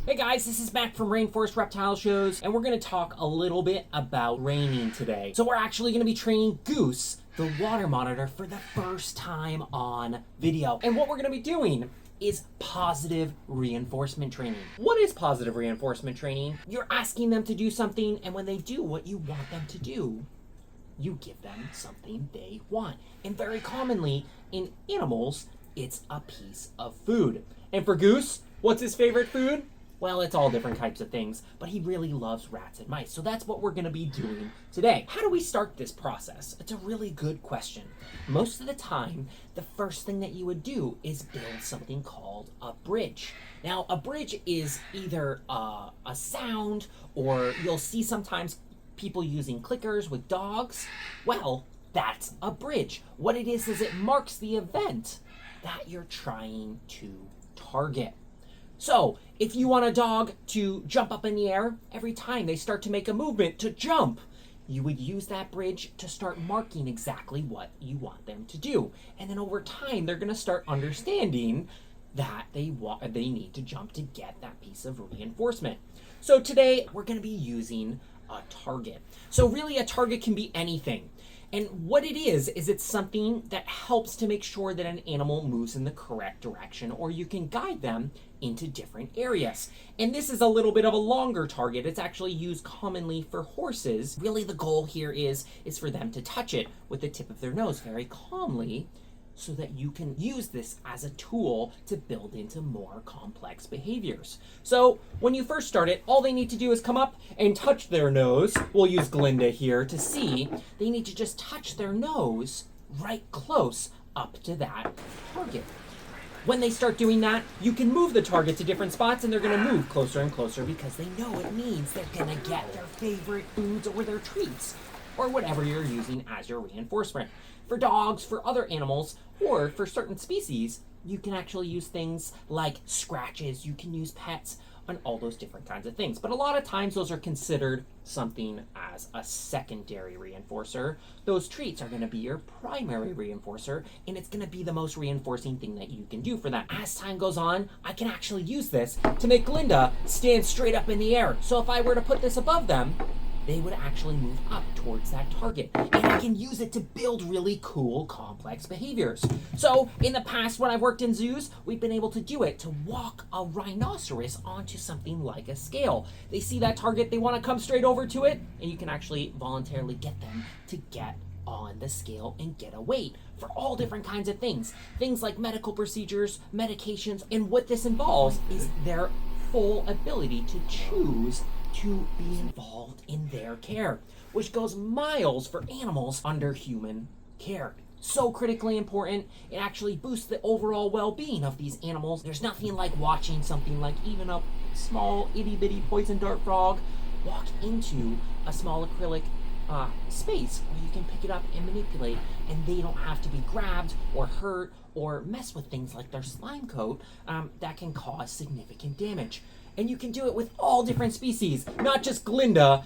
Hey guys, this is Mac from Rainforest Reptile Shows, and we're going to talk a little bit about training today. So we're actually going to be training Goose, the water monitor, for the first time on video. And what we're going to be doing is positive reinforcement training. What is positive reinforcement training? You're asking them to do something, and when they do what you want them to do, you give them something they want. And very commonly in animals, it's a piece of food. And for Goose, what's his favorite food? Well, it's all different types of things, but he really loves rats and mice. So that's what we're going to be doing today. How do we start this process? It's a really good question. Most of the time, the first thing that you would do is build something called a bridge. Now, a bridge is either a sound, or you'll see sometimes people using clickers with dogs. Well, that's a bridge. What it is it marks the event that you're trying to target. So, if you want a dog to jump up in the air, every time they start to make a movement to jump, you would use that bridge to start marking exactly what you want them to do. And then over time, they're going to start understanding that they need to jump to get that piece of reinforcement. So today, we're going to be using a target. So really, a target can be anything. And what it is it's something that helps to make sure that an animal moves in the correct direction, or you can guide them into different areas. And this is a little bit of a longer target. It's actually used commonly for horses. Really, the goal here is for them to touch it with the tip of their nose very calmly, so that you can use this as a tool to build into more complex behaviors. So when you first start it, all they need to do is come up and touch their nose. We'll use Glinda here to see. They need to just touch their nose right close up to that target. When they start doing that, you can move the target to different spots, and they're going to move closer and closer because they know it means they're going to get their favorite foods or their treats, or whatever you're using as your reinforcement. For dogs, for other animals, or for certain species, you can actually use things like scratches, you can use pets, and all those different kinds of things. But a lot of times those are considered something as a secondary reinforcer. Those treats are going to be your primary reinforcer, and it's going to be the most reinforcing thing that you can do for that. As time goes on, I can actually use this to make Glinda stand straight up in the air. So if I were to put this above them, they would actually move up towards that target. And I can use it to build really cool, complex behaviors. So in the past, when I've worked in zoos, we've been able to do it to walk a rhinoceros onto something like a scale. They see that target, they want to come straight over to it, and you can actually voluntarily get them to get on the scale and get a weight for all different kinds of things. Things like medical procedures, medications, and what this involves is their full ability to choose to be involved in their care, which goes miles for animals under human care. So critically important, it actually boosts the overall well-being of these animals. There's nothing like watching something like even a small itty-bitty poison dart frog walk into a small acrylic space where you can pick it up and manipulate, and they don't have to be grabbed or hurt or mess with things like their slime coat that can cause significant damage. And you can do it with all different species, not just Glinda,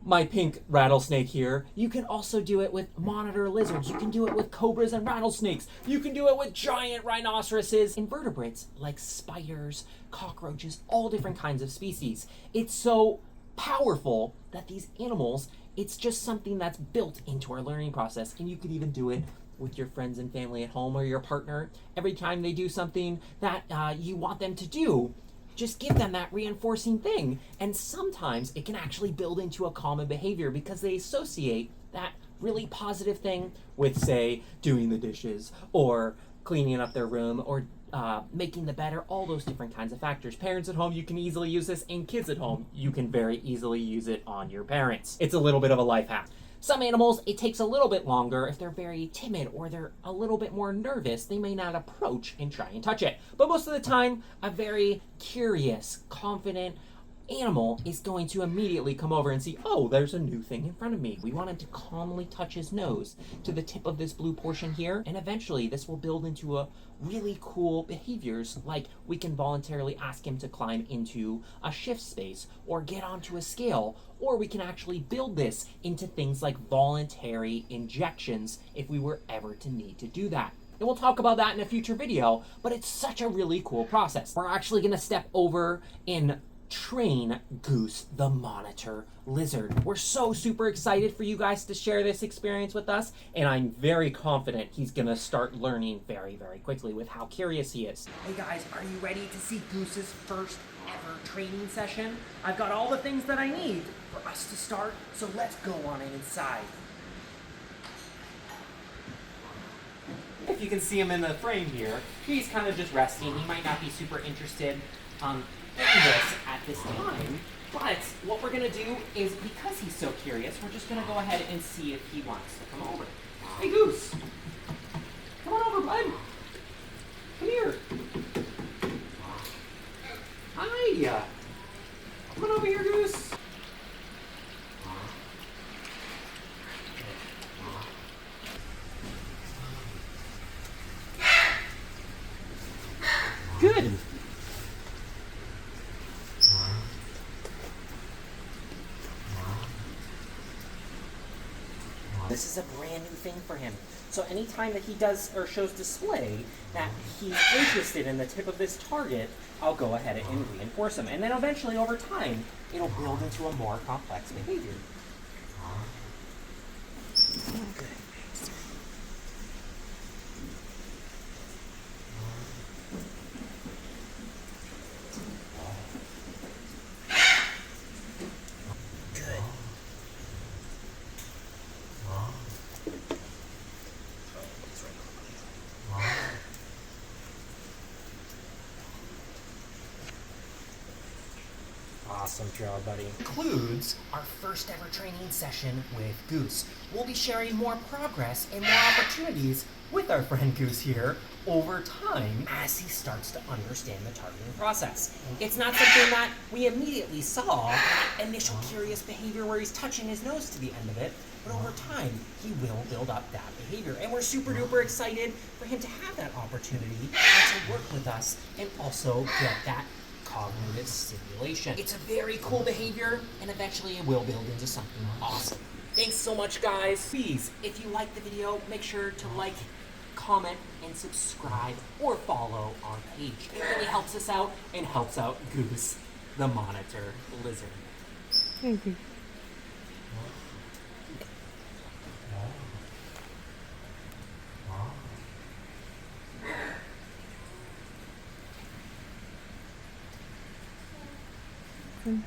my pink rattlesnake here. You can also do it with monitor lizards. You can do it with cobras and rattlesnakes. You can do it with giant rhinoceroses, invertebrates like spiders, cockroaches, all different kinds of species. It's so powerful that these animals, it's just something that's built into our learning process. And you could even do it with your friends and family at home, or your partner. Every time they do something that you want them to do, just give them that reinforcing thing. And sometimes it can actually build into a common behavior because they associate that really positive thing with, say, doing the dishes or cleaning up their room or making the bed, or all those different kinds of factors. Parents at home, you can easily use this, and kids at home, you can very easily use it on your parents. It's a little bit of a life hack. Some animals, it takes a little bit longer. If they're very timid or they're a little bit more nervous, they may not approach and try and touch it. But most of the time, a very curious, confident animal is going to immediately come over and see, oh, there's a new thing in front of me. We want him to calmly touch his nose to the tip of this blue portion here, and eventually this will build into a really cool behaviors, like we can voluntarily ask him to climb into a shift space or get onto a scale, or we can actually build this into things like voluntary injections if we were ever to need to do that. And we'll talk about that in a future video, but it's such a really cool process. We're actually going to step over and train Goose the monitor lizard. We're so super excited for you guys to share this experience with us, and I'm very confident he's gonna start learning very, very quickly with how curious he is. Hey guys, are you ready to see Goose's first ever training session? I've got all the things that I need for us to start, so let's go on inside. If you can see him in the frame here, he's kind of just resting. He might not be super interested in this at this time, but what we're gonna do is, because he's so curious, we're just gonna go ahead and see if he wants to come over. Hey Goose, come on over, bud. Come here. Hi. Come on over here, Goose. Good. This is a brand new thing for him. So anytime that he does or shows display that he's interested in the tip of this target, I'll go ahead and reinforce him. And then eventually, over time, it'll build into a more complex behavior. Good. Awesome job, buddy. Concludes our first ever training session with Goose. We'll be sharing more progress and more opportunities with our friend Goose here over time as he starts to understand the targeting process. It's not something that we immediately saw, initial curious behavior where he's touching his nose to the end of it, but over time, he will build up that behavior. And we're super duper excited for him to have that opportunity and to work with us and also get that cognitive stimulation. It's a very cool behavior, and eventually it will build into something awesome. Thanks so much, guys. Please, if you like the video, make sure to like, comment, and subscribe, or follow our page. It really helps us out and helps out Goose, the monitor lizard. Thank you. Mm.